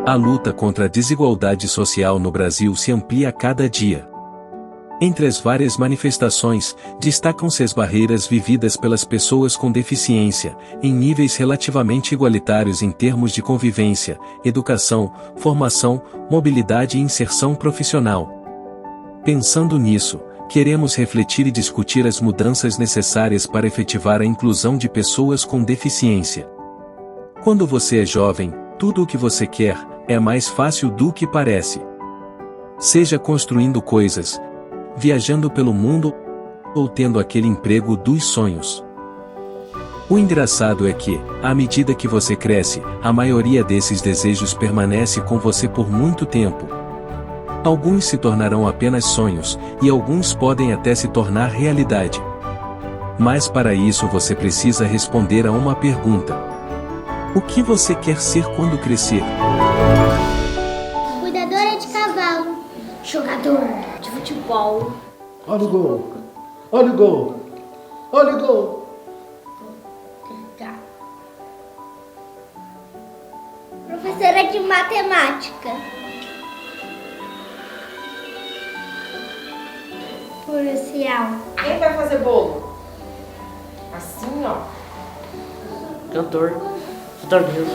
A luta contra a desigualdade social no Brasil se amplia a cada dia. Entre as várias manifestações, destacam-se as barreiras vividas pelas pessoas com deficiência, em níveis relativamente igualitários em termos de convivência, educação, formação, mobilidade e inserção profissional. Pensando nisso, queremos refletir e discutir as mudanças necessárias para efetivar a inclusão de pessoas com deficiência. Quando você é jovem, tudo o que você quer é mais fácil do que parece. Seja construindo coisas, viajando pelo mundo ou tendo aquele emprego dos sonhos. O engraçado é que, à medida que você cresce, a maioria desses desejos permanece com você por muito tempo. Alguns se tornarão apenas sonhos, e alguns podem até se tornar realidade. Mas para isso você precisa responder a uma pergunta: o que você quer ser quando crescer? Cuidadora de cavalo. Jogador de futebol. Olha o gol! Olha o gol! Olha o gol! Professora de matemática. Policial. Quem vai fazer bolo? Assim, ó. Cantor. Cantor Deus.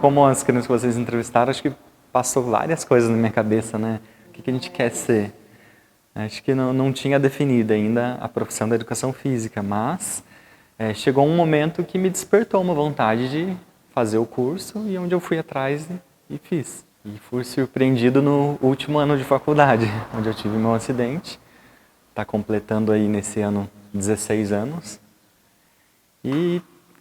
Como as crianças que vocês entrevistaram, acho que passou várias coisas na minha cabeça, né? O que a gente quer ser? Acho que não tinha definido ainda a profissão da educação física, mas chegou um momento que me despertou uma vontade de fazer o curso e onde eu fui atrás e fiz. E fui surpreendido no último ano de faculdade, onde eu tive meu acidente. Está completando aí nesse ano 16 anos. E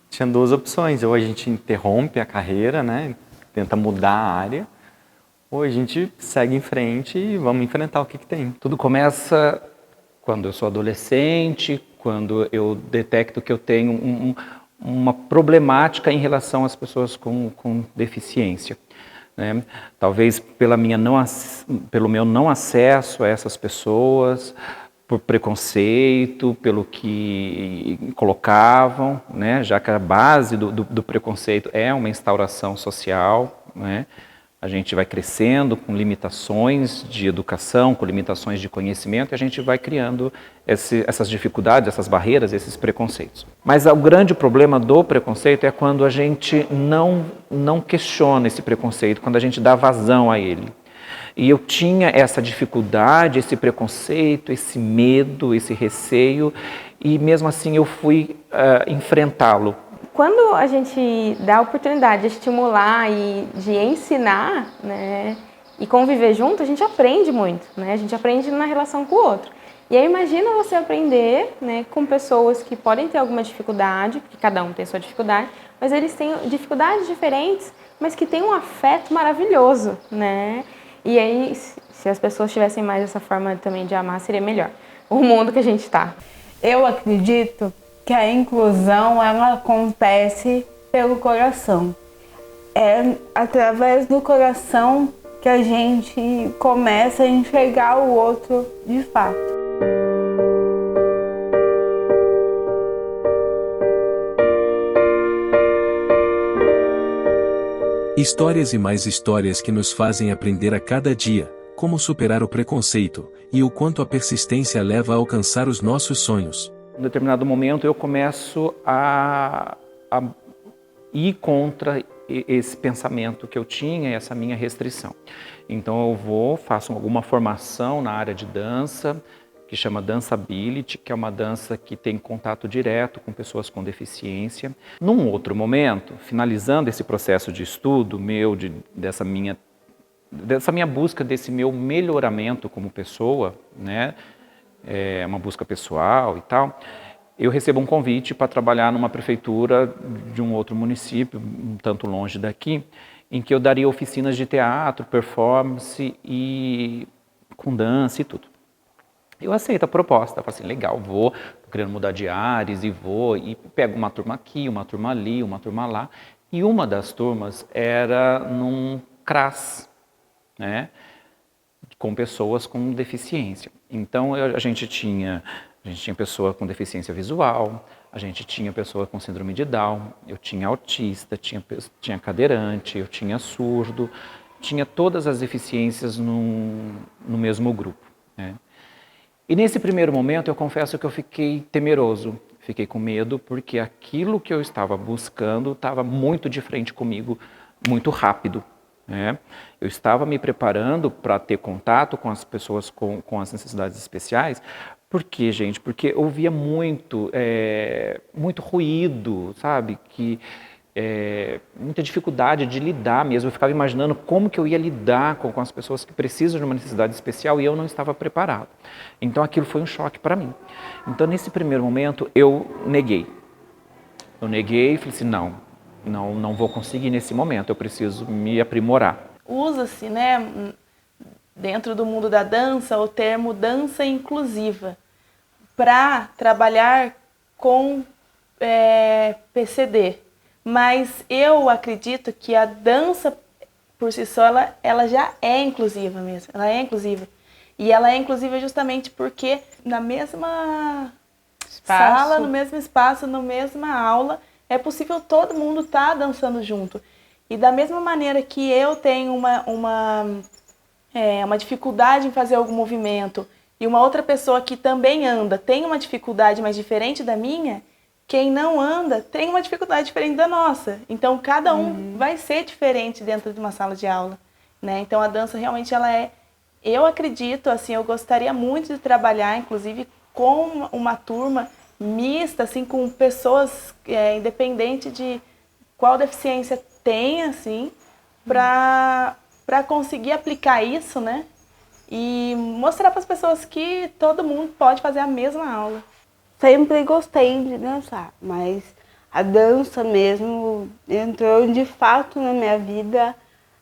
tinha duas opções: ou a gente interrompe a carreira, né, tenta mudar a área, ou a gente segue em frente e vamos enfrentar o que tem. Tudo começa quando eu sou adolescente, quando eu detecto que eu tenho uma problemática em relação às pessoas com deficiência, né? Talvez pelo meu não acesso a essas pessoas, por preconceito, pelo que colocavam, né? Já que a base do preconceito é uma instauração social, né? A gente vai crescendo com limitações de educação, com limitações de conhecimento, e a gente vai criando essas dificuldades, essas barreiras, esses preconceitos. Mas o grande problema do preconceito é quando a gente não questiona esse preconceito, quando a gente dá vazão a ele. E eu tinha essa dificuldade, esse preconceito, esse medo, esse receio, e mesmo assim eu fui enfrentá-lo. Quando a gente dá a oportunidade de estimular e de ensinar, né, e conviver junto, a gente aprende muito, né? A gente aprende na relação com o outro. E aí imagina você aprender, né, com pessoas que podem ter alguma dificuldade, porque cada um tem sua dificuldade, mas eles têm dificuldades diferentes, mas que têm um afeto maravilhoso, né? E aí, se as pessoas tivessem mais essa forma também de amar, seria melhor. O mundo que a gente está. Eu acredito que a inclusão ela acontece pelo coração. É através do coração que a gente começa a enxergar o outro de fato. Histórias e mais histórias que nos fazem aprender a cada dia como superar o preconceito e o quanto a persistência leva a alcançar os nossos sonhos. Em determinado momento eu começo a ir contra esse pensamento que eu tinha, essa minha restrição. Então eu faço alguma formação na área de dança, que chama Danceability, que é uma dança que tem contato direto com pessoas com deficiência. Num outro momento, finalizando esse processo de estudo meu, dessa minha busca, desse meu melhoramento como pessoa, né? Uma busca pessoal e tal, eu recebo um convite para trabalhar numa prefeitura de um outro município, um tanto longe daqui, em que eu daria oficinas de teatro, performance e com dança e tudo. Eu aceito a proposta, eu falo assim, legal, tô querendo mudar de ares e pego uma turma aqui, uma turma ali, uma turma lá, e uma das turmas era num CRAS, né? Com pessoas com deficiência. Então a gente tinha A gente tinha pessoa com deficiência visual, a gente tinha pessoa com síndrome de Down, eu tinha autista, tinha cadeirante, eu tinha surdo, tinha todas as deficiências no mesmo grupo, né? E nesse primeiro momento eu confesso que eu fiquei temeroso, fiquei com medo porque aquilo que eu estava buscando estava muito de frente comigo, muito rápido, né? Eu estava me preparando para ter contato com as pessoas com as necessidades especiais. Por quê, gente? Porque eu ouvia muito ruído, sabe? Muita dificuldade de lidar mesmo. Eu ficava imaginando como que eu ia lidar com as pessoas que precisam de uma necessidade especial e eu não estava preparado. Então aquilo foi um choque para mim. Então nesse primeiro momento eu neguei. Eu neguei e falei assim, não vou conseguir nesse momento, eu preciso me aprimorar. Usa-se, né, dentro do mundo da dança, o termo dança inclusiva, para trabalhar com PCD. Mas eu acredito que a dança, por si só, ela já é inclusiva mesmo. Ela é inclusiva. E ela é inclusiva justamente porque na mesma sala, no mesmo espaço, na mesma aula, é possível todo mundo estar dançando junto. E da mesma maneira que eu tenho uma dificuldade em fazer algum movimento e uma outra pessoa que também anda tem uma dificuldade mais diferente da minha, quem não anda tem uma dificuldade diferente da nossa. Então, cada um vai ser diferente dentro de uma sala de aula, né? Então, a dança realmente ela é... Eu acredito, assim, eu gostaria muito de trabalhar, inclusive, com uma turma mista, assim, com pessoas independente de qual deficiência tem, assim, para conseguir aplicar isso, né? E mostrar para as pessoas que todo mundo pode fazer a mesma aula. Sempre gostei de dançar, mas a dança mesmo entrou de fato na minha vida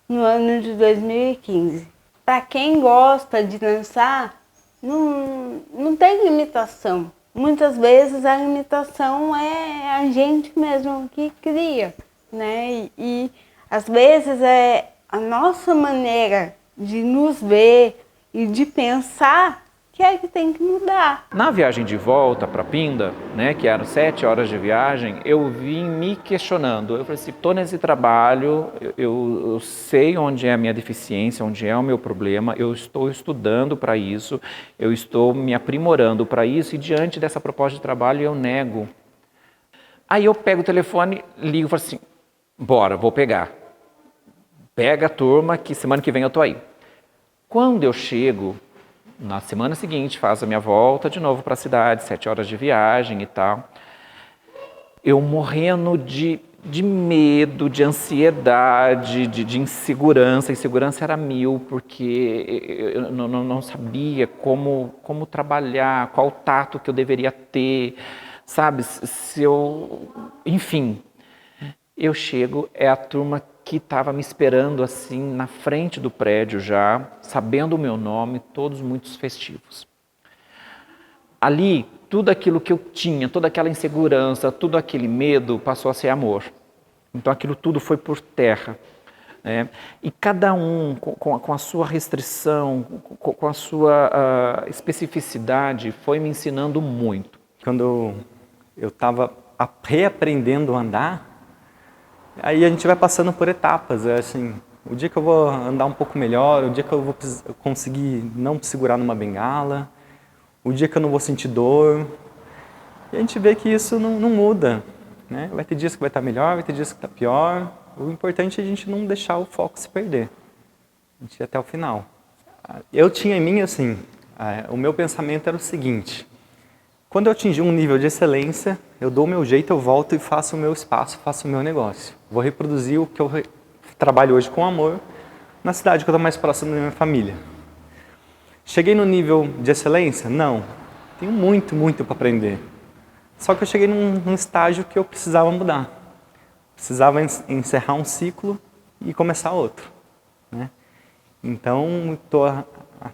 no ano de 2015. Para quem gosta de dançar, não tem limitação. Muitas vezes a limitação é a gente mesmo que cria, né? E às vezes é a nossa maneira de nos ver e de pensar que é que tem que mudar. Na viagem de volta para Pinda, né, que eram 7 horas de viagem, eu vim me questionando. Eu falei assim, estou nesse trabalho, eu sei onde é a minha deficiência, onde é o meu problema, eu estou estudando para isso, eu estou me aprimorando para isso e diante dessa proposta de trabalho eu nego. Aí eu pego o telefone, ligo e falo assim, bora, vou pegar. Pega a turma que semana que vem eu estou aí. Quando eu chego, na semana seguinte, faço a minha volta de novo para a cidade, 7 horas de viagem e tal. Eu morrendo de medo, de ansiedade, de insegurança. A insegurança era 1000, porque eu não sabia como trabalhar, qual tato que eu deveria ter, sabe? Enfim, eu chego, é a turma que estava me esperando assim na frente do prédio já, sabendo o meu nome, todos muito festivos. Ali, tudo aquilo que eu tinha, toda aquela insegurança, todo aquele medo passou a ser amor. Então aquilo tudo foi por terra, né? E cada um com a sua restrição, com a sua especificidade, foi me ensinando muito. Quando eu estava reaprendendo a andar, aí a gente vai passando por etapas, assim, o dia que eu vou andar um pouco melhor, o dia que eu vou conseguir não segurar numa bengala, o dia que eu não vou sentir dor, e a gente vê que isso não muda, né? Vai ter dias que vai estar melhor, vai ter dias que está pior, o importante é a gente não deixar o foco se perder, a gente ir até o final. Eu tinha em mim, assim, o meu pensamento era o seguinte, quando eu atingir um nível de excelência, eu dou o meu jeito, eu volto e faço o meu espaço, faço o meu negócio. Vou reproduzir o que eu trabalho hoje com amor na cidade que eu estou mais próximo da minha família. Cheguei no nível de excelência? Não. Tenho muito para aprender. Só que eu cheguei num estágio que eu precisava mudar. Precisava encerrar um ciclo e começar outro, né? Então, estou há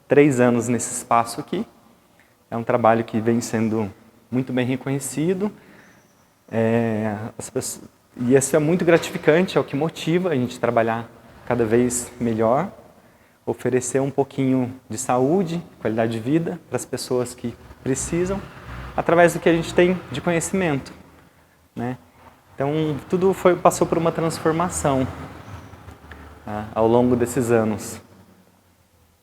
3 anos nesse espaço aqui. É um trabalho que vem sendo muito bem reconhecido. E isso é muito gratificante, é o que motiva a gente trabalhar cada vez melhor, oferecer um pouquinho de saúde, qualidade de vida para as pessoas que precisam através do que a gente tem de conhecimento, né? Então, tudo passou por uma transformação, tá, ao longo desses anos.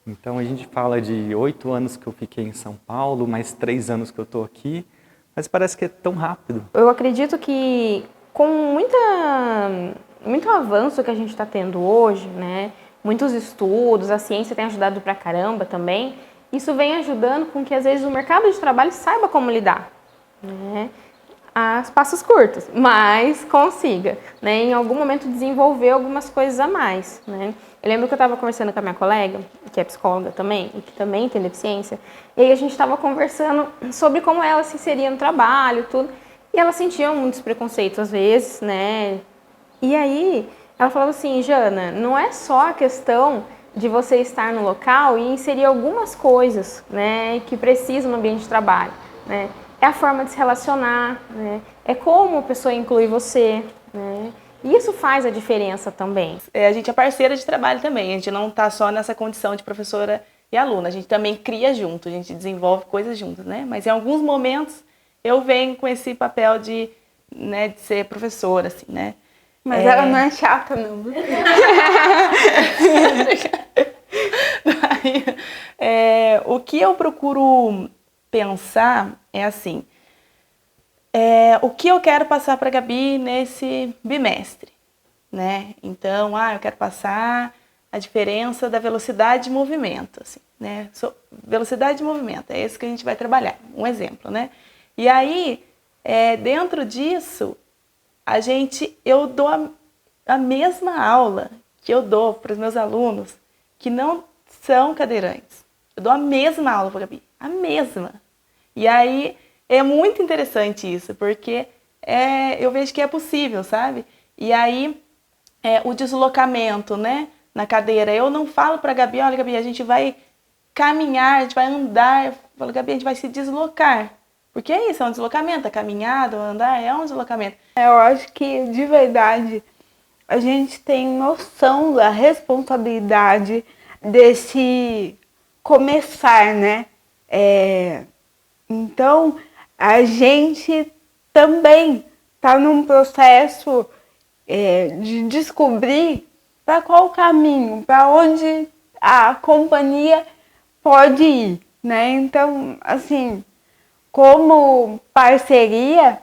Então, a gente fala de 8 anos que eu fiquei em São Paulo, mais 3 anos que eu estou aqui, mas parece que é tão rápido. Eu acredito que com muito avanço que a gente está tendo hoje, né, muitos estudos, a ciência tem ajudado pra caramba também, isso vem ajudando com que às vezes o mercado de trabalho saiba como lidar, né, a passos curtos, mas consiga, né, em algum momento desenvolver algumas coisas a mais, né. Eu lembro que eu estava conversando com a minha colega, que é psicóloga também, e que também tem deficiência, e aí a gente estava conversando sobre como ela se inseria no trabalho, tudo, e ela sentia muitos preconceitos às vezes, né, e aí ela falava assim, Jana, não é só a questão de você estar no local e inserir algumas coisas, né, que precisam no ambiente de trabalho, né, é a forma de se relacionar, né, é como a pessoa inclui você, né, e isso faz a diferença também. A gente é parceira de trabalho também, a gente não está só nessa condição de professora e aluna, a gente também cria junto, a gente desenvolve coisas juntas, né? Mas em alguns momentos eu venho com esse papel de, né, de ser professora, assim, né? Mas ela não é chata, não. O que eu procuro pensar é assim, o que eu quero passar para a Gabi nesse bimestre, né? Então, eu quero passar a diferença da velocidade de movimento, assim, né? Velocidade de movimento, é esse que a gente vai trabalhar, um exemplo, né? E aí, dentro disso, eu dou a mesma aula que eu dou para os meus alunos que não são cadeirantes. Eu dou a mesma aula para a Gabi, a mesma. E aí, é muito interessante isso, porque eu vejo que é possível, sabe? E aí, o deslocamento, né, na cadeira, eu não falo para a Gabi, olha, Gabi, a gente vai caminhar, a gente vai andar. Eu falo, Gabi, a gente vai se deslocar. Porque é isso, é um deslocamento, a caminhada, o andar é um deslocamento. Eu acho que, de verdade, a gente tem noção da responsabilidade desse começar, né? Então, a gente também está num processo de descobrir para qual caminho, para onde a companhia pode ir, né? Então, assim, como parceria,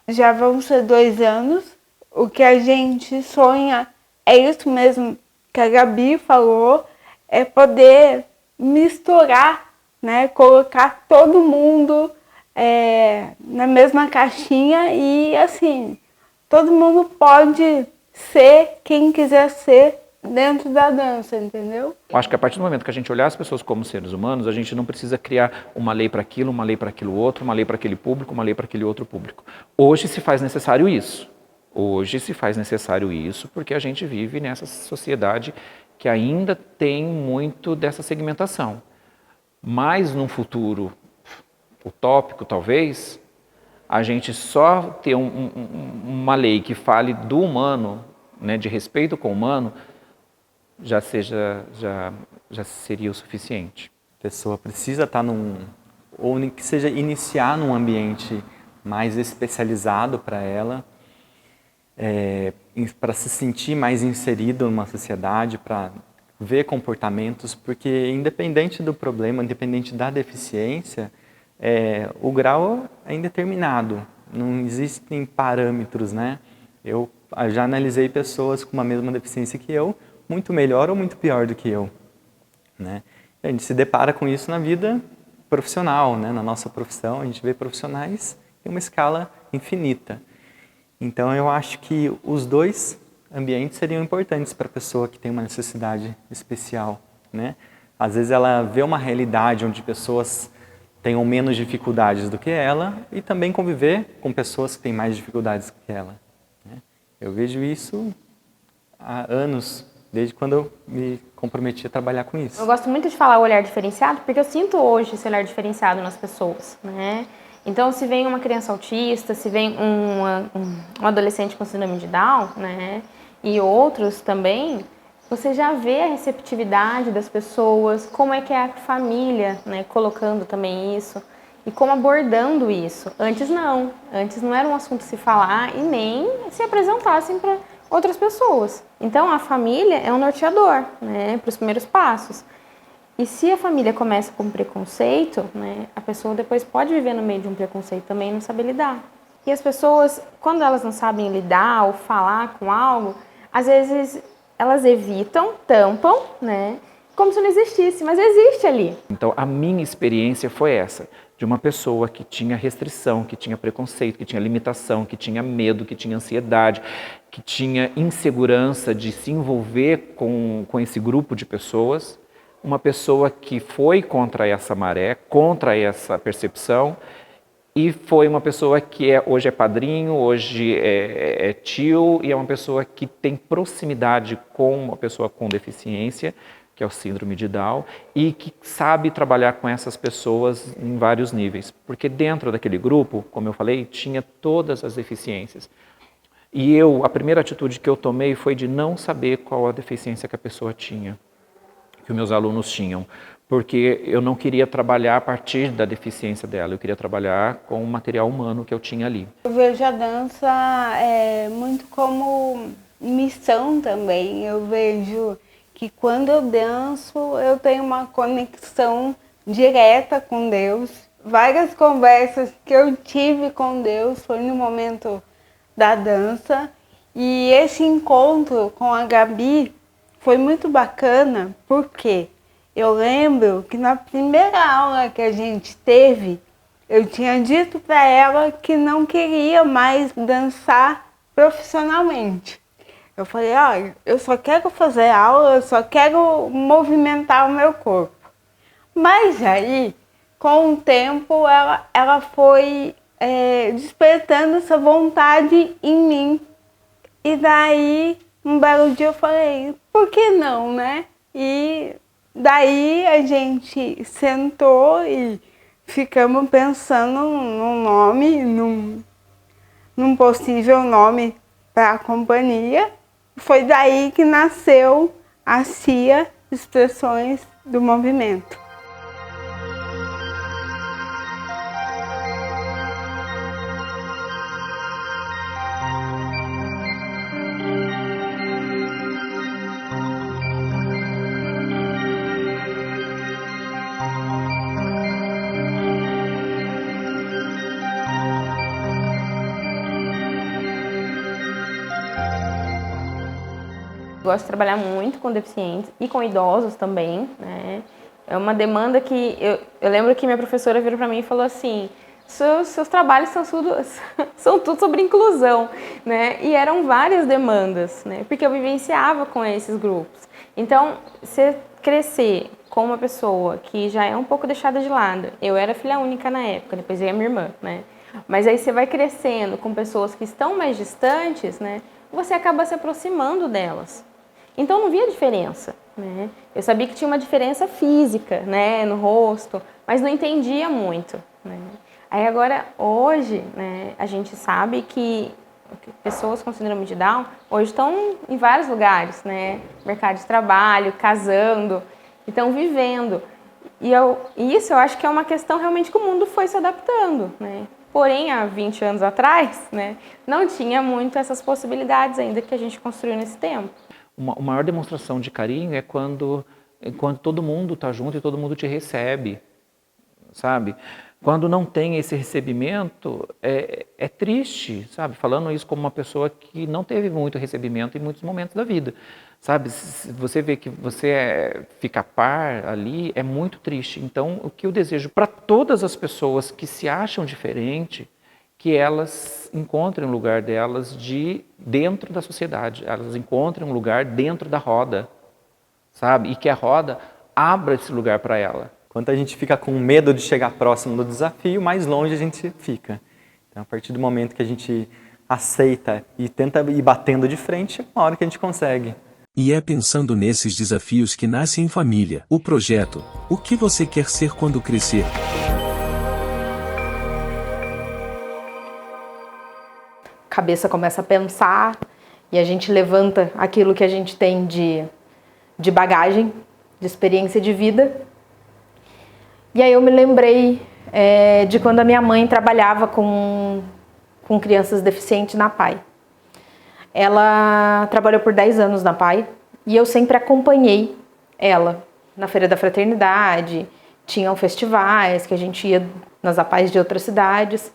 já vão ser 2 anos, o que a gente sonha é isso mesmo que a Gabi falou, é poder misturar, né? Colocar todo mundo na mesma caixinha e, assim, todo mundo pode ser quem quiser ser dentro da dança, entendeu? Eu acho que a partir do momento que a gente olhar as pessoas como seres humanos, a gente não precisa criar uma lei para aquilo, uma lei para aquilo outro, uma lei para aquele público, uma lei para aquele outro público. Hoje se faz necessário isso. Hoje se faz necessário isso porque a gente vive nessa sociedade que ainda tem muito dessa segmentação. Mas num futuro utópico, talvez, a gente só ter uma lei que fale do humano, né, de respeito com o humano, já seria o suficiente. A pessoa precisa estar ou que seja iniciar num ambiente mais especializado para ela, para se sentir mais inserido numa sociedade, para ver comportamentos, porque independente do problema, independente da deficiência, o grau é indeterminado, não existem parâmetros, né? Eu já analisei pessoas com a mesma deficiência que eu, muito melhor ou muito pior do que eu, né? A gente se depara com isso na vida profissional, né? Na nossa profissão, a gente vê profissionais em uma escala infinita. Então, eu acho que os 2 ambientes seriam importantes para a pessoa que tem uma necessidade especial, né? Às vezes ela vê uma realidade onde pessoas tenham menos dificuldades do que ela e também conviver com pessoas que têm mais dificuldades que ela, né? Eu vejo isso há anos, desde quando eu me comprometi a trabalhar com isso. Eu gosto muito de falar o olhar diferenciado, porque eu sinto hoje esse olhar diferenciado nas pessoas, né? Então, se vem uma criança autista, se vem um adolescente com síndrome de Down, né? E outros também, você já vê a receptividade das pessoas, como é que é a família, né? Colocando também isso. e como abordando isso. Antes não era um assunto a se falar e nem se apresentassem para outras pessoas. Então a família é um norteador, né, para os primeiros passos. E se a família começa com preconceito, né, a pessoa depois pode viver no meio de um preconceito também e não saber lidar. E as pessoas, quando elas não sabem lidar ou falar com algo, às vezes elas evitam, tampam, né, como se não existisse, mas existe ali. Então a minha experiência foi essa, de uma pessoa que tinha restrição, que tinha preconceito, que tinha limitação, que tinha medo, que tinha ansiedade, que tinha insegurança de se envolver com esse grupo de pessoas, uma pessoa que foi contra essa maré, contra essa percepção, e foi uma pessoa que hoje é padrinho, hoje é tio, e é uma pessoa que tem proximidade com uma pessoa com deficiência, que é o síndrome de Down, e que sabe trabalhar com essas pessoas em vários níveis. Porque dentro daquele grupo, como eu falei, tinha todas as deficiências. E a primeira atitude que eu tomei foi de não saber qual a deficiência que a pessoa tinha, que os meus alunos tinham. Porque eu não queria trabalhar a partir da deficiência dela, eu queria trabalhar com o material humano que eu tinha ali. Eu vejo a dança muito como missão também. Eu vejo que quando eu danço, eu tenho uma conexão direta com Deus. Várias conversas que eu tive com Deus foi no momento da dança. E esse encontro com a Gabi foi muito bacana, porque eu lembro que na primeira aula que a gente teve, eu tinha dito para ela que não queria mais dançar profissionalmente. Eu falei, olha, eu só quero fazer aula, eu só quero movimentar o meu corpo. Mas aí, com o tempo, ela foi despertando essa vontade em mim. E daí, um belo dia eu falei, por que não, né? E daí a gente sentou e ficamos pensando num nome, num possível nome para a companhia. Foi daí que nasceu a CIA, Expressões do Movimento. Gosto de trabalhar muito com deficientes e com idosos também, né? É uma demanda que eu lembro que minha professora virou para mim e falou assim, seus trabalhos são tudo sobre inclusão, né? E eram várias demandas, né? Porque eu vivenciava com esses grupos. Então, você crescer com uma pessoa que já é um pouco deixada de lado, eu era filha única na época, depois veio a minha irmã, né? Mas aí você vai crescendo com pessoas que estão mais distantes, né? Você acaba se aproximando delas. Então não via diferença, né? Eu sabia que tinha uma diferença física, né, no rosto, mas não entendia muito, né? Aí agora, hoje, né, a gente sabe que pessoas com síndrome de Down hoje estão em vários lugares, né? Mercado de trabalho, casando, estão vivendo. E isso eu acho que é uma questão realmente que o mundo foi se adaptando, né? Porém, há 20 anos atrás, né, não tinha muito essas possibilidades ainda que a gente construiu nesse tempo. Uma maior demonstração de carinho é quando todo mundo está junto e todo mundo te recebe, sabe? Quando não tem esse recebimento, é triste, sabe? Falando isso como uma pessoa que não teve muito recebimento em muitos momentos da vida, sabe? Se você vê que você fica a par ali, é muito triste. Então, o que eu desejo para todas as pessoas que se acham diferente, que elas encontrem um lugar delas dentro da sociedade, elas encontrem um lugar dentro da roda, sabe? E que a roda abra esse lugar para ela. Quando a gente fica com medo de chegar próximo do desafio, mais longe a gente fica. Então, a partir do momento que a gente aceita e tenta ir batendo de frente, é uma hora que a gente consegue. E é pensando nesses desafios que nasce em família o projeto O que você quer ser quando crescer? A cabeça começa a pensar e a gente levanta aquilo que a gente tem de bagagem, de experiência de vida. E aí eu me lembrei de quando a minha mãe trabalhava com crianças deficientes na PAI. Ela trabalhou por 10 anos na PAI e eu sempre acompanhei ela na Feira da Fraternidade, tinham festivais que a gente ia nas APAIs de outras cidades.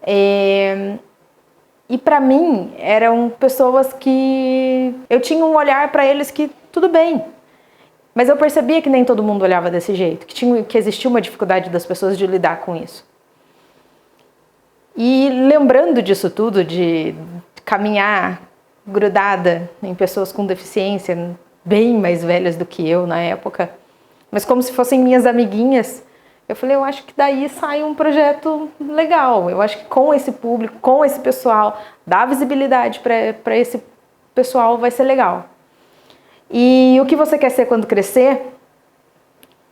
E para mim eram pessoas que eu tinha um olhar para eles que tudo bem, mas eu percebia que nem todo mundo olhava desse jeito, que existia uma dificuldade das pessoas de lidar com isso. E lembrando disso tudo, de caminhar grudada em pessoas com deficiência, bem mais velhas do que eu na época, mas como se fossem minhas amiguinhas, eu falei, eu acho que daí sai um projeto legal. Eu acho que com esse público, com esse pessoal, dar visibilidade para esse pessoal vai ser legal. E o que você quer ser quando crescer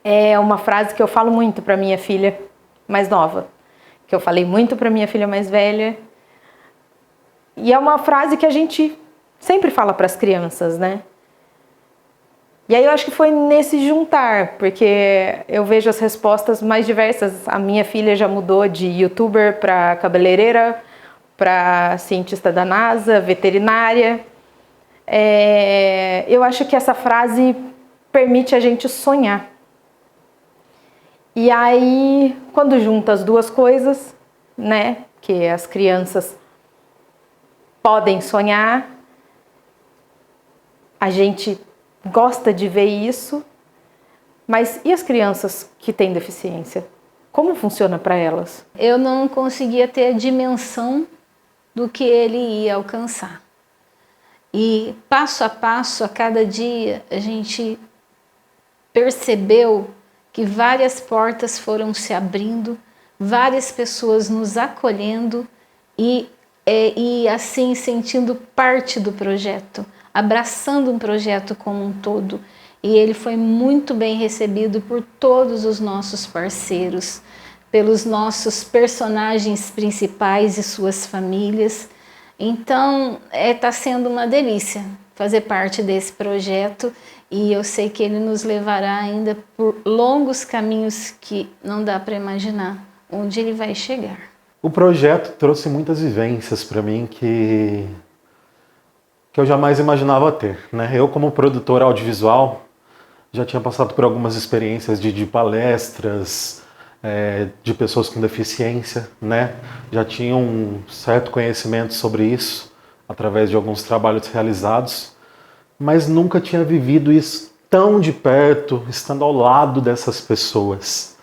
é uma frase que eu falo muito para minha filha mais nova, que eu falei muito para minha filha mais velha. E é uma frase que a gente sempre fala para as crianças, né? E aí eu acho que foi nesse juntar, porque eu vejo as respostas mais diversas. A minha filha já mudou de youtuber para cabeleireira, para cientista da NASA, veterinária. Eu acho que essa frase permite a gente sonhar. E aí, quando junta as duas coisas, né, que as crianças podem sonhar, a gente gosta de ver isso, mas e as crianças que têm deficiência? Como funciona para elas? Eu não conseguia ter a dimensão do que ele ia alcançar. E passo a passo, a cada dia, a gente percebeu que várias portas foram se abrindo, várias pessoas nos acolhendo e assim sentindo parte do projeto, abraçando um projeto como um todo. E ele foi muito bem recebido por todos os nossos parceiros, pelos nossos personagens principais e suas famílias. Então, está sendo uma delícia fazer parte desse projeto e eu sei que ele nos levará ainda por longos caminhos que não dá para imaginar onde ele vai chegar. O projeto trouxe muitas vivências para mim que eu jamais imaginava ter, né? Eu, como produtor audiovisual, já tinha passado por algumas experiências de palestras, de pessoas com deficiência, né? Já tinha um certo conhecimento sobre isso, através de alguns trabalhos realizados, mas nunca tinha vivido isso tão de perto, estando ao lado dessas pessoas.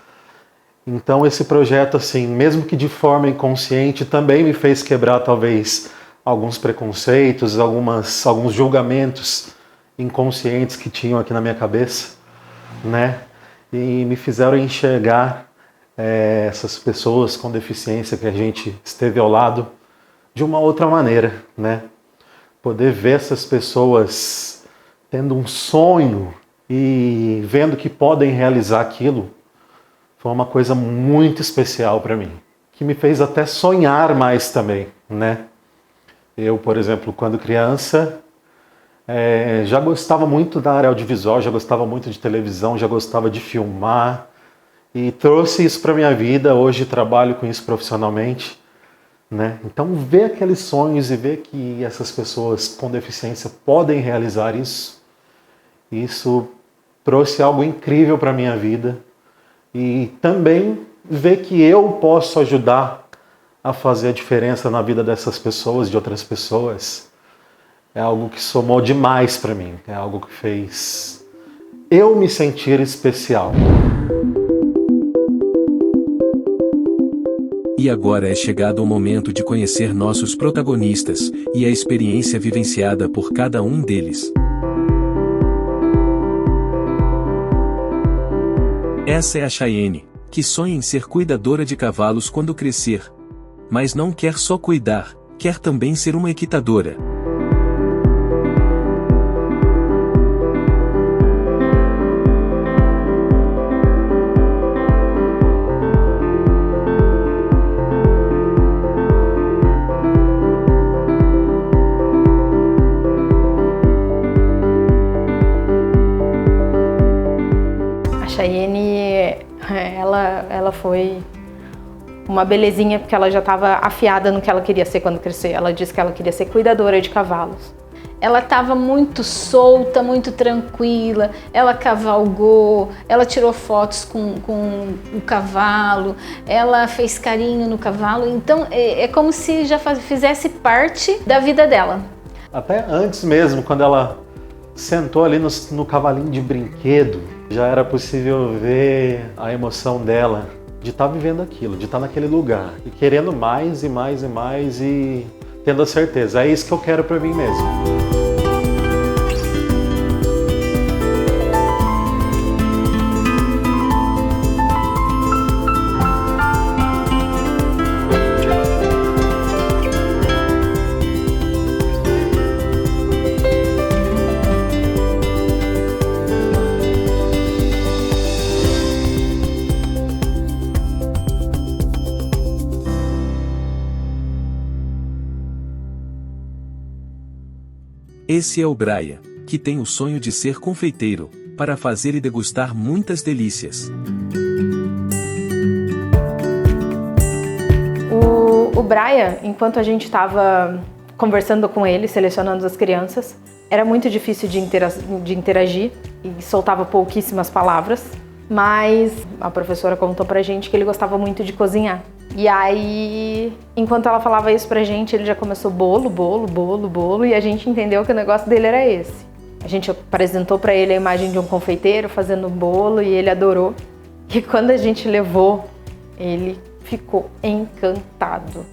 Então esse projeto, assim, mesmo que de forma inconsciente, também me fez quebrar talvez alguns preconceitos, alguns julgamentos inconscientes que tinham aqui na minha cabeça, né? E me fizeram enxergar essas pessoas com deficiência que a gente esteve ao lado de uma outra maneira, né? Poder ver essas pessoas tendo um sonho e vendo que podem realizar aquilo foi uma coisa muito especial para mim, que me fez até sonhar mais também, né? Eu, por exemplo, quando criança, já gostava muito da área audiovisual, já gostava muito de televisão, já gostava de filmar e trouxe isso para minha vida. Hoje trabalho com isso profissionalmente, né? Então ver aqueles sonhos e ver que essas pessoas com deficiência podem realizar isso trouxe algo incrível para minha vida. E também ver que eu posso ajudar a fazer a diferença na vida dessas pessoas, de outras pessoas, é algo que somou demais para mim, é algo que fez eu me sentir especial. E agora é chegado o momento de conhecer nossos protagonistas e a experiência vivenciada por cada um deles. Essa é a Chayenne, que sonha em ser cuidadora de cavalos quando crescer. Mas não quer só cuidar, quer também ser uma equitadora. A Chayenne, ela foi uma belezinha, porque ela já estava afiada no que ela queria ser quando crescer. Ela disse que ela queria ser cuidadora de cavalos. Ela estava muito solta, muito tranquila, ela cavalgou, ela tirou fotos com o cavalo, ela fez carinho no cavalo, então é como se já fizesse parte da vida dela. Até antes mesmo, quando ela sentou ali no cavalinho de brinquedo, já era possível ver a emoção dela de estar vivendo aquilo, de estar naquele lugar e querendo mais e mais e mais e tendo a certeza, é isso que eu quero para mim mesmo. Esse é o Brian, que tem o sonho de ser confeiteiro, para fazer e degustar muitas delícias. O Brian, enquanto a gente estava conversando com ele, selecionando as crianças, era muito difícil de interagir e soltava pouquíssimas palavras, mas a professora contou pra gente que ele gostava muito de cozinhar. E aí, enquanto ela falava isso pra gente, ele já começou bolo, e a gente entendeu que o negócio dele era esse. A gente apresentou pra ele a imagem de um confeiteiro fazendo bolo e ele adorou. E quando a gente levou, ele ficou encantado.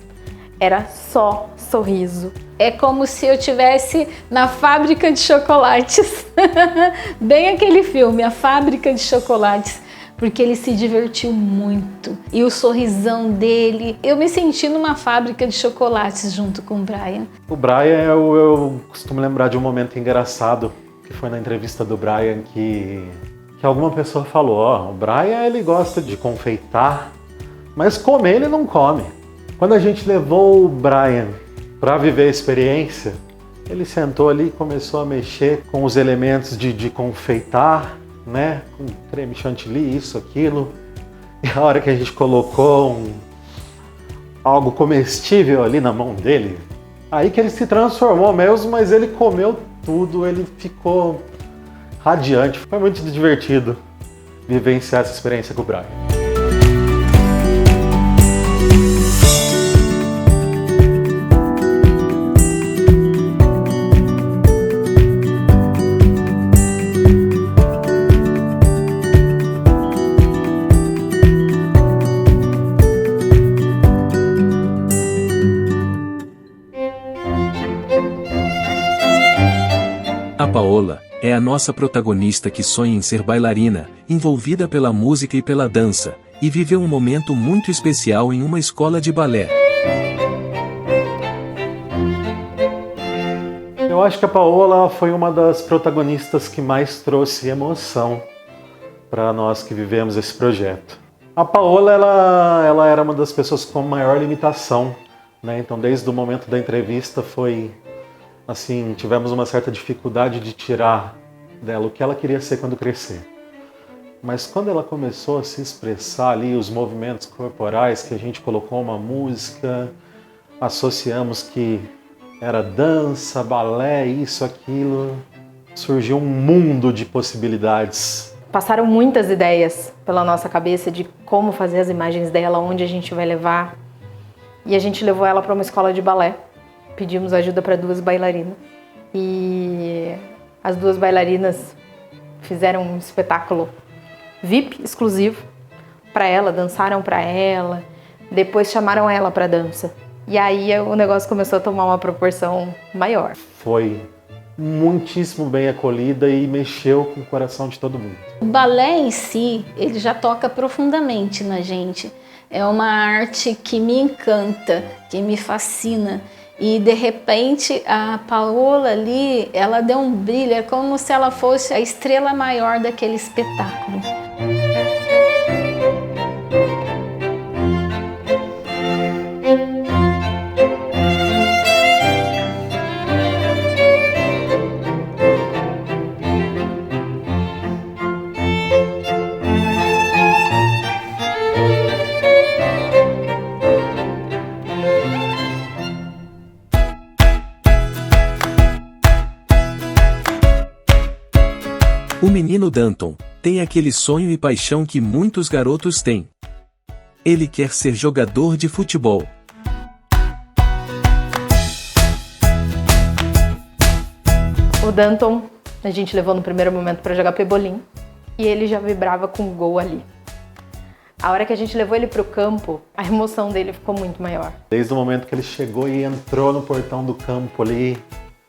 Era só sorriso. É como se eu estivesse na fábrica de chocolates. Bem aquele filme, A Fábrica de Chocolates. Porque ele se divertiu muito. E o sorrisão dele, eu me senti numa fábrica de chocolates junto com o Brian. O Brian, eu costumo lembrar de um momento engraçado, que foi na entrevista do Brian, que alguma pessoa falou, o Brian ele gosta de confeitar, mas comer ele não come. Quando a gente levou o Brian para viver a experiência, ele sentou ali e começou a mexer com os elementos de confeitar, né, com creme chantilly, isso, aquilo. E a hora que a gente colocou algo comestível ali na mão dele, aí que ele se transformou mesmo, mas ele comeu tudo, ele ficou radiante. Foi muito divertido vivenciar essa experiência com o Brian. A Paola é a nossa protagonista que sonha em ser bailarina, envolvida pela música e pela dança, e viveu um momento muito especial em uma escola de balé. Eu acho que a Paola foi uma das protagonistas que mais trouxe emoção para nós que vivemos esse projeto. A Paola, ela era uma das pessoas com maior limitação, né? Então, desde o momento da entrevista foi assim, tivemos uma certa dificuldade de tirar dela o que ela queria ser quando crescer. Mas quando ela começou a se expressar ali, os movimentos corporais, que a gente colocou uma música, associamos que era dança, balé, isso, aquilo, surgiu um mundo de possibilidades. Passaram muitas ideias pela nossa cabeça de como fazer as imagens dela, onde a gente vai levar. E a gente levou ela para uma escola de balé. Pedimos ajuda para 2 bailarinas. E as 2 bailarinas fizeram um espetáculo VIP exclusivo para ela, dançaram para ela, depois chamaram ela para dança. E aí o negócio começou a tomar uma proporção maior. Foi muitíssimo bem acolhida e mexeu com o coração de todo mundo. O balé em si, ele já toca profundamente na gente. É uma arte que me encanta, que me fascina. E de repente a Paola ali, ela deu um brilho, é como se ela fosse a estrela maior daquele espetáculo. menino Danton tem aquele sonho e paixão que muitos garotos têm. Ele quer ser jogador de futebol. O Danton, a gente levou no primeiro momento para jogar pebolim e ele já vibrava com o gol ali. A hora que a gente levou ele para o campo, a emoção dele ficou muito maior. Desde o momento que ele chegou e entrou no portão do campo ali,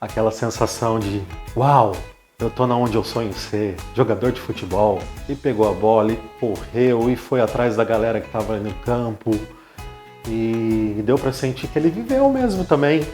aquela sensação de uau, eu tô na onde eu sonho ser, jogador de futebol. E pegou a bola e correu e foi atrás da galera que tava ali no campo. E deu para sentir que ele viveu mesmo também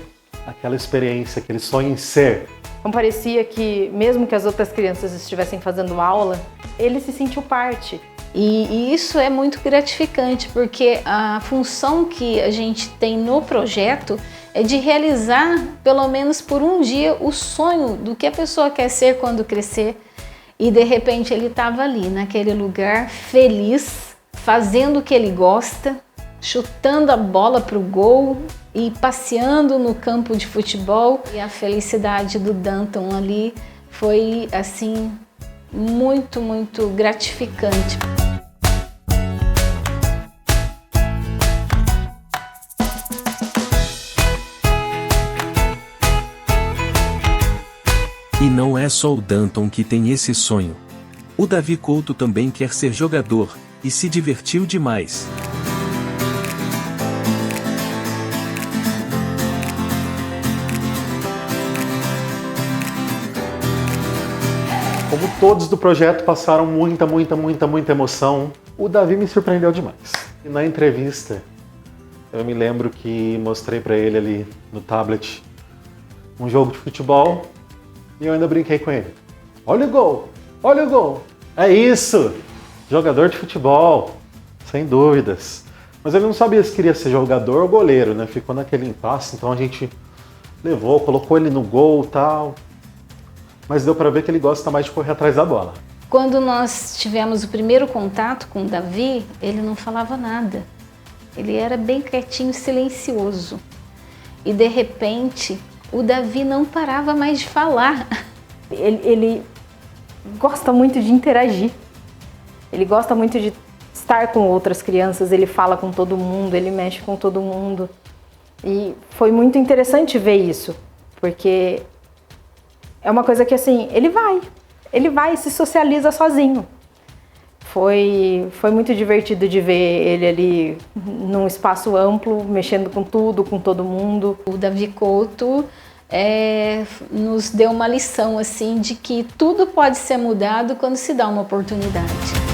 aquela experiência, aquele sonho em ser. Então parecia que, mesmo que as outras crianças estivessem fazendo aula, ele se sentiu parte. E isso é muito gratificante, porque a função que a gente tem no projeto é de realizar, pelo menos por um dia, o sonho do que a pessoa quer ser quando crescer. E de repente ele estava ali, naquele lugar, feliz, fazendo o que ele gosta, chutando a bola para o gol e passeando no campo de futebol. E a felicidade do Danton ali foi, assim, muito, muito gratificante. E não é só o Danton que tem esse sonho. O Davi Couto também quer ser jogador, e se divertiu demais. Como todos do projeto passaram muita emoção, o Davi me surpreendeu demais. E na entrevista, eu me lembro que mostrei para ele ali no tablet um jogo de futebol e eu ainda brinquei com ele. Olha o gol! Olha o gol! É isso! Jogador de futebol, sem dúvidas. Mas ele não sabia se queria ser jogador ou goleiro, né? Ficou naquele impasse, então a gente levou, colocou ele no gol e tal. Mas deu para ver que ele gosta mais de correr atrás da bola. Quando nós tivemos o primeiro contato com o Davi, ele não falava nada. Ele era bem quietinho, silencioso. E de repente, o Davi não parava mais de falar. Ele gosta muito de interagir. Ele gosta muito de estar com outras crianças, ele fala com todo mundo, ele mexe com todo mundo. E foi muito interessante ver isso, porque é uma coisa que, assim, ele vai e se socializa sozinho. Foi muito divertido de ver ele ali num espaço amplo, mexendo com tudo, com todo mundo. O Davi Couto nos deu uma lição, assim, de que tudo pode ser mudado quando se dá uma oportunidade.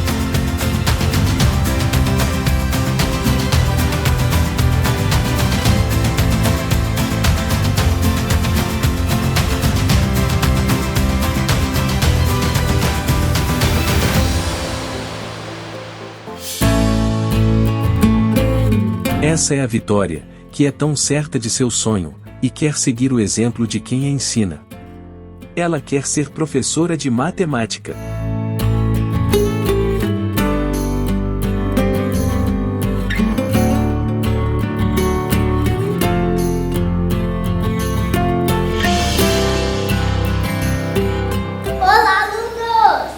Essa é a Vitória, que é tão certa de seu sonho, e quer seguir o exemplo de quem a ensina. Ela quer ser professora de matemática. Olá, alunos!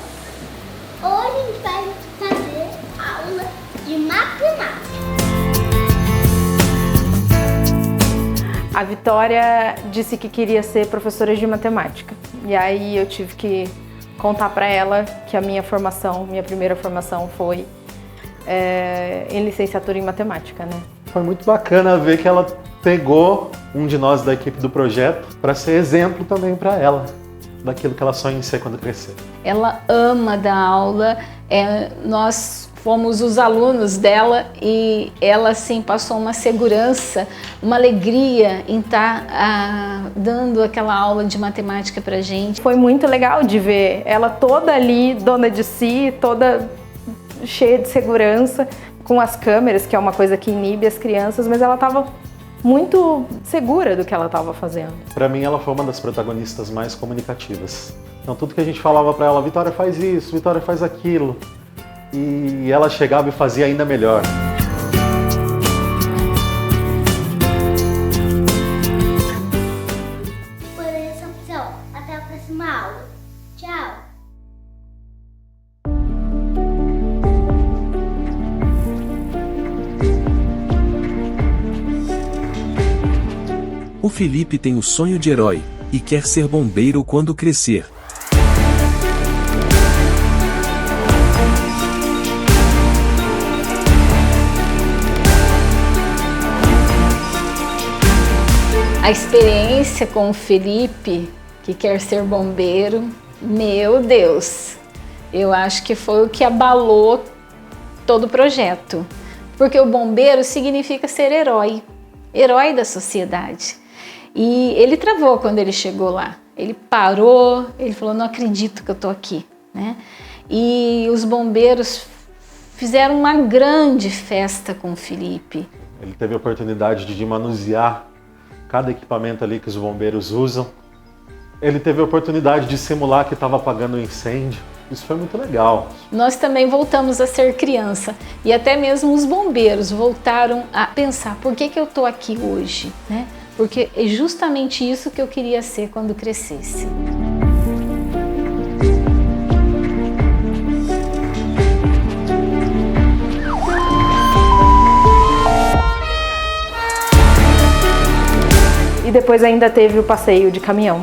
Hoje a gente vai fazer aula de matemática. A Vitória disse que queria ser professora de matemática. E aí eu tive que contar para ela que a minha primeira formação foi em licenciatura em matemática, né? Foi muito bacana ver que ela pegou um de nós da equipe do projeto para ser exemplo também para ela, daquilo que ela sonha em ser quando crescer. Ela ama dar aula, nós fomos os alunos dela e ela, assim, passou uma segurança, uma alegria em estar dando aquela aula de matemática pra gente. Foi muito legal de ver ela toda ali, dona de si, toda cheia de segurança, com as câmeras, que é uma coisa que inibe as crianças, mas ela estava muito segura do que ela estava fazendo. Para mim, ela foi uma das protagonistas mais comunicativas. Então, tudo que a gente falava para ela, Vitória faz isso, Vitória faz aquilo, e ela chegava e fazia ainda melhor. Por isso, pessoal, até a próxima aula. Tchau! O Felipe tem o sonho de herói e quer ser bombeiro quando crescer. A experiência com o Felipe, que quer ser bombeiro, meu Deus, eu acho que foi o que abalou todo o projeto. Porque o bombeiro significa ser herói, herói da sociedade. E ele travou quando ele chegou lá. Ele parou, ele falou, não acredito que eu tô aqui, né? E os bombeiros fizeram uma grande festa com o Felipe. Ele teve a oportunidade de manusear cada equipamento ali que os bombeiros usam. Ele teve a oportunidade de simular que estava apagando um incêndio. Isso foi muito legal. Nós também voltamos a ser criança e até mesmo os bombeiros voltaram a pensar, por que eu estou aqui hoje, né? Porque é justamente isso que eu queria ser quando crescesse. E depois ainda teve o passeio de caminhão.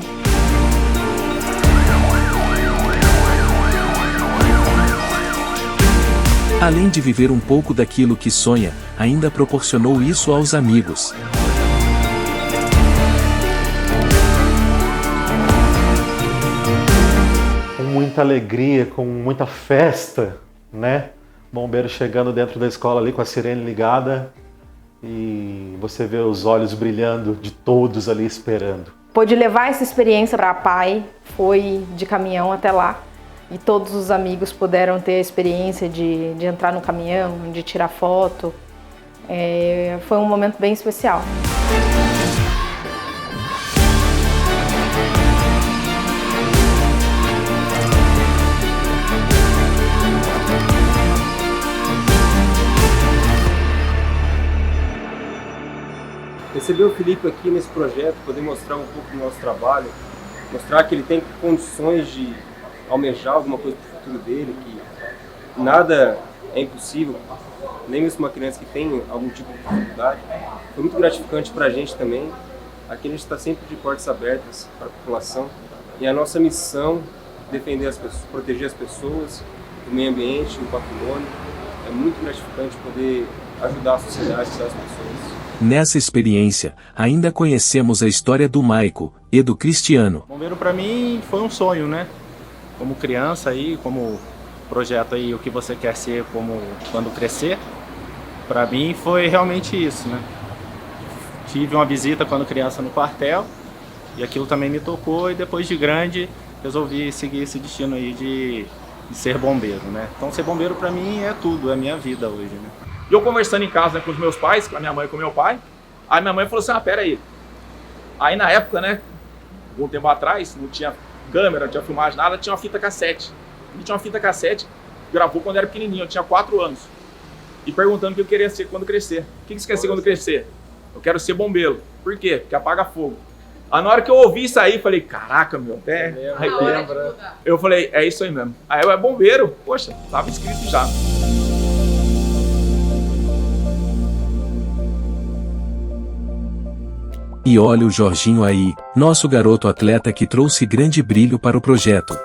Além de viver um pouco daquilo que sonha, ainda proporcionou isso aos amigos. Com muita alegria, com muita festa, né? Bombeiro chegando dentro da escola ali com a sirene ligada e você vê os olhos brilhando de todos ali esperando. Pôde levar essa experiência para pai, foi de caminhão até lá. E todos os amigos puderam ter a experiência de entrar no caminhão, de tirar foto. Foi um momento bem especial. Receber o Felipe aqui nesse projeto, poder mostrar um pouco do nosso trabalho, mostrar que ele tem condições de almejar alguma coisa para o futuro dele, que nada é impossível, nem mesmo uma criança que tem algum tipo de dificuldade. Foi muito gratificante para a gente também. Aqui a gente está sempre de portas abertas para a população e a nossa missão, defender as pessoas, proteger as pessoas, o meio ambiente, o patrimônio. É muito gratificante poder ajudar a sociedade, ajudar as pessoas. Nessa experiência, ainda conhecemos a história do Maico e do Cristiano. Bombeiro para mim foi um sonho, né? Como criança aí, como projeto aí, o que você quer ser como quando crescer. Para mim foi realmente isso, né? Tive uma visita quando criança no quartel e aquilo também me tocou e depois de grande resolvi seguir esse destino aí de ser bombeiro, né? Então ser bombeiro para mim é tudo, é a minha vida hoje, né? E eu conversando em casa, né, com os meus pais, com a minha mãe e com o meu pai, aí minha mãe falou assim, pera aí. Aí na época, né, algum tempo atrás, não tinha câmera, não tinha filmagem, nada, tinha uma fita cassete. E tinha uma fita cassete, gravou quando era pequenininho, eu tinha 4 anos. E perguntando o que eu queria ser quando crescer. O que você quer ser quando crescer? Eu quero ser bombeiro. Por quê? Porque apaga fogo. Aí na hora que eu ouvi isso aí, falei, caraca, meu, até lembra. Eu falei, é isso aí mesmo. Aí eu é bombeiro, poxa, tava escrito já. E olha o Jorginho aí, nosso garoto atleta que trouxe grande brilho para o projeto.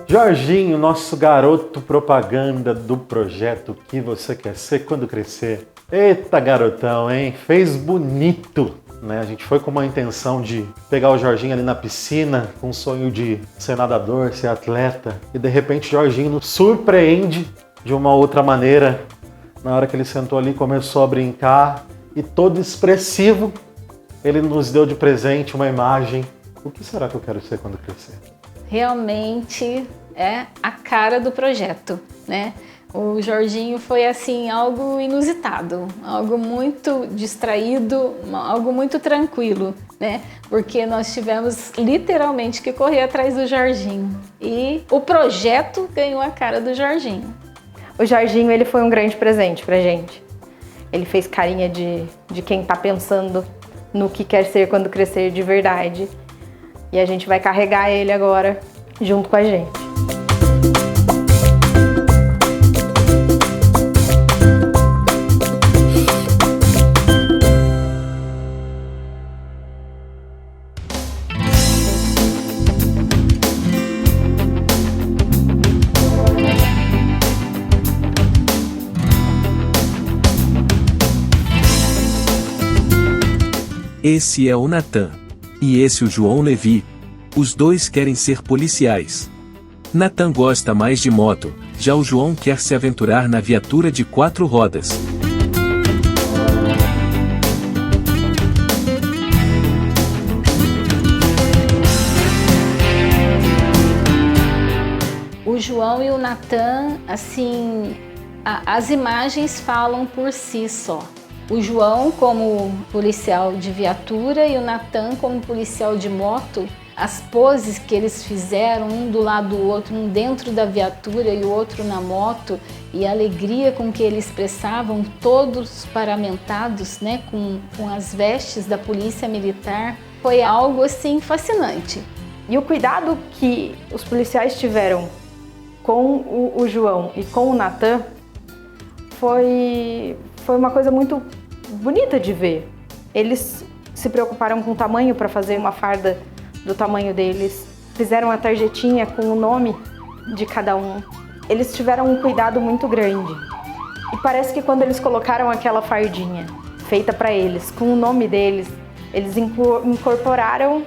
Jorginho, nosso garoto propaganda do projeto que você quer ser quando crescer. Eita garotão, hein? Fez bonito, né? A gente foi com uma intenção de pegar o Jorginho ali na piscina, com um sonho de ser nadador, ser atleta. E de repente o Jorginho nos surpreende de uma outra maneira. Na hora que ele sentou ali, começou a brincar e todo expressivo, ele nos deu de presente uma imagem. O que será que eu quero ser quando crescer? Realmente é a cara do projeto, né? O Jorginho foi assim, algo inusitado, algo muito distraído, algo muito tranquilo, né? Porque nós tivemos literalmente que correr atrás do Jorginho. E o projeto ganhou a cara do Jorginho. O Jorginho, ele foi um grande presente pra gente. Ele fez carinha de quem tá pensando no que quer ser quando crescer de verdade. E a gente vai carregar ele agora junto com a gente. Esse é o Natan. E esse o João Levi. Os dois querem ser policiais. Natan gosta mais de moto, já o João quer se aventurar na viatura de 4 rodas. O João e o Natan, assim, as imagens falam por si só. O João como policial de viatura e o Natan como policial de moto, as poses que eles fizeram, um do lado do outro, um dentro da viatura e o outro na moto, e a alegria com que eles expressavam, todos paramentados, né, com as vestes da polícia militar, foi algo assim fascinante. E o cuidado que os policiais tiveram com o João e com o Natan foi uma coisa muito bonita de ver. Eles se preocuparam com o tamanho para fazer uma farda do tamanho deles, fizeram a tarjetinha com o nome de cada um. Eles tiveram um cuidado muito grande. E parece que quando eles colocaram aquela fardinha feita para eles, com o nome deles, eles incorporaram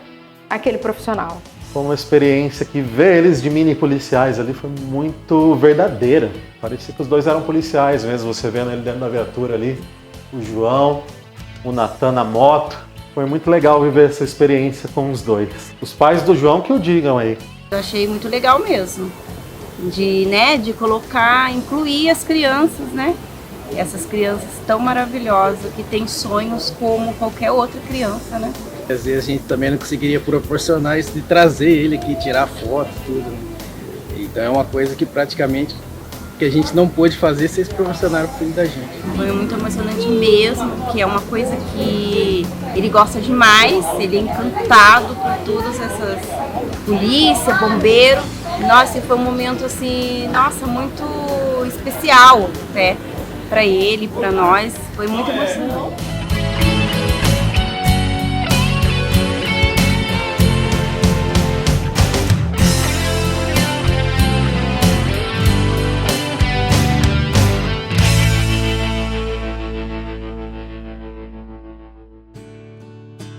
aquele profissional. Foi uma experiência que ver eles de mini policiais ali foi muito verdadeira. Parecia que os dois eram policiais mesmo, você vendo ele dentro da viatura ali, o João, o Natan na moto. Foi muito legal viver essa experiência com os dois. Os pais do João que o digam aí. Eu achei muito legal mesmo, de colocar, incluir as crianças, né? Essas crianças tão maravilhosas, que têm sonhos como qualquer outra criança, né? Às vezes a gente também não conseguiria proporcionar isso de trazer ele aqui, tirar foto, tudo. Então é uma coisa que praticamente que a gente não pôde fazer, vocês proporcionaram pro filho da gente. Foi muito emocionante mesmo, que é uma coisa que ele gosta demais, ele é encantado por todas essas polícia, bombeiro. Nossa, e foi um momento assim, nossa, muito especial, né? Para ele, para nós, foi muito emocionante.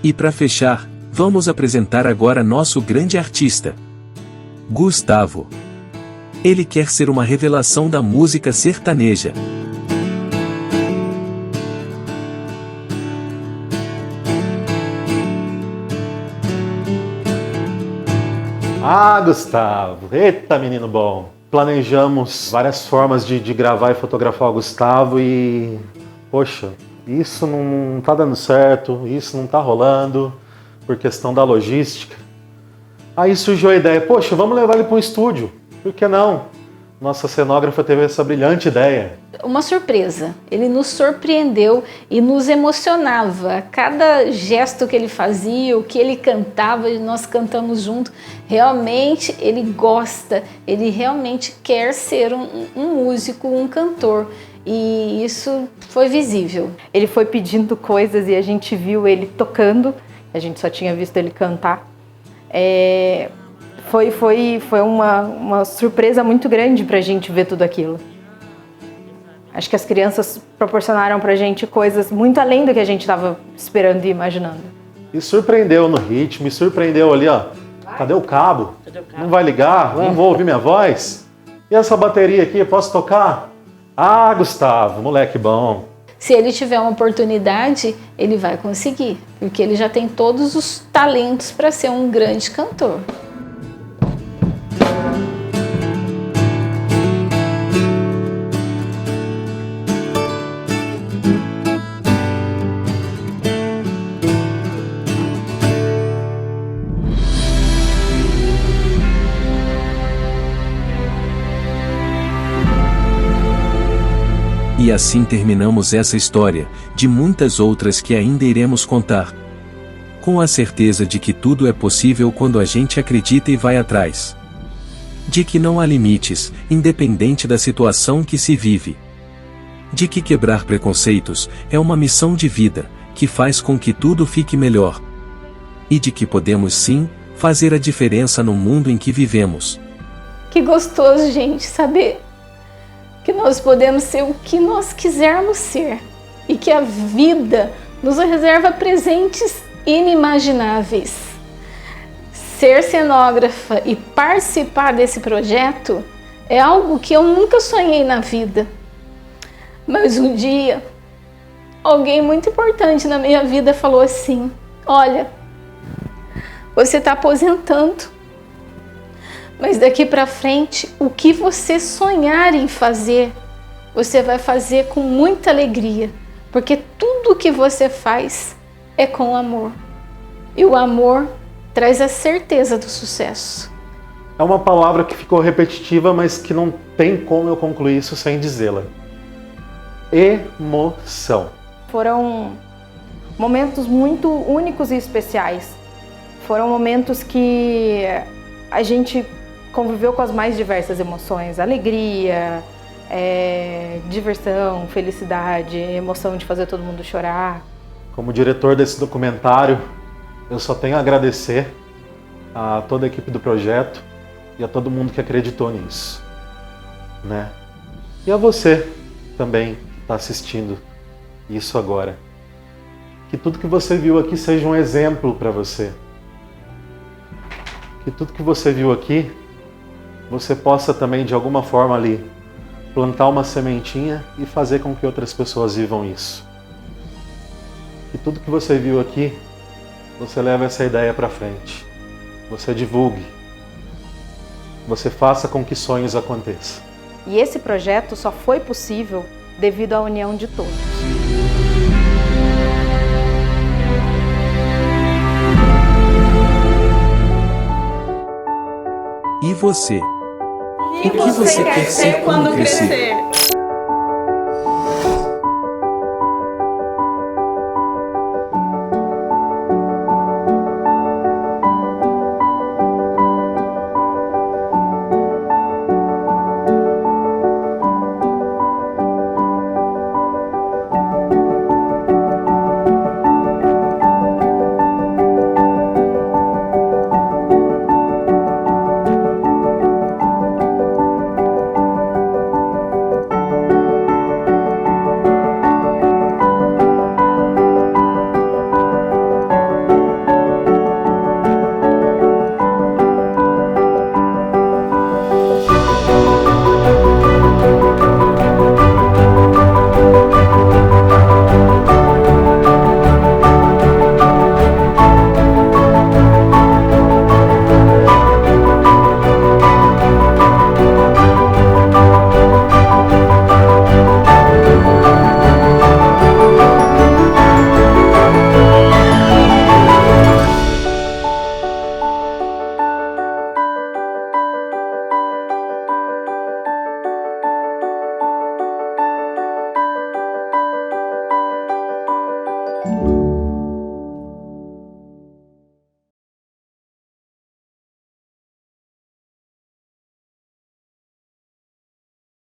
E para fechar, vamos apresentar agora nosso grande artista, Gustavo. Ele quer ser uma revelação da música sertaneja. Ah, Gustavo! Eita, menino bom! Planejamos várias formas de gravar e fotografar o Gustavo e... Poxa, isso não tá dando certo, isso não tá rolando, por questão da logística. Aí surgiu a ideia, poxa, vamos levar ele para um estúdio, por que não? Nossa cenógrafa teve essa brilhante ideia. Uma surpresa, ele nos surpreendeu e nos emocionava. Cada gesto que ele fazia, o que ele cantava, nós cantamos junto. Realmente ele gosta, ele realmente quer ser um músico, um cantor. E isso foi visível. Ele foi pedindo coisas e a gente viu ele tocando, a gente só tinha visto ele cantar. Foi uma surpresa muito grande pra gente ver tudo aquilo. Acho que as crianças proporcionaram pra gente coisas muito além do que a gente estava esperando e imaginando. E surpreendeu no ritmo, e surpreendeu ali, ó. Cadê o cabo? Não vai ligar? Não vou ouvir minha voz? E essa bateria aqui, posso tocar? Ah, Gustavo, moleque bom. Se ele tiver uma oportunidade, ele vai conseguir, porque ele já tem todos os talentos para ser um grande cantor. E assim terminamos essa história, de muitas outras que ainda iremos contar. Com a certeza de que tudo é possível quando a gente acredita e vai atrás. De que não há limites, independente da situação que se vive. De que quebrar preconceitos é uma missão de vida, que faz com que tudo fique melhor. E de que podemos sim, fazer a diferença no mundo em que vivemos. Que gostoso, gente, saber que nós podemos ser o que nós quisermos ser e que a vida nos reserva presentes inimagináveis. Ser cenógrafa e participar desse projeto é algo que eu nunca sonhei na vida. Mas um dia, alguém muito importante na minha vida falou assim: olha, você está aposentando, mas daqui para frente, o que você sonhar em fazer, você vai fazer com muita alegria, porque tudo que você faz é com amor. E o amor traz a certeza do sucesso. É uma palavra que ficou repetitiva, mas que não tem como eu concluir isso sem dizê-la. Emoção. Foram momentos muito únicos e especiais. Foram momentos que a gente conviveu com as mais diversas emoções. Alegria, diversão, felicidade, emoção de fazer todo mundo chorar. Como diretor desse documentário, eu só tenho a agradecer a toda a equipe do projeto e a todo mundo que acreditou nisso, né? E a você também que está assistindo isso agora. Que tudo que você viu aqui seja um exemplo para você. Que tudo que você viu aqui, você possa também de alguma forma ali plantar uma sementinha e fazer com que outras pessoas vivam isso. Que tudo que você viu aqui, você leve essa ideia para frente. Você divulgue. Você faça com que sonhos aconteçam. E esse projeto só foi possível devido à união de todos. E você? O que você quer ser quando crescer?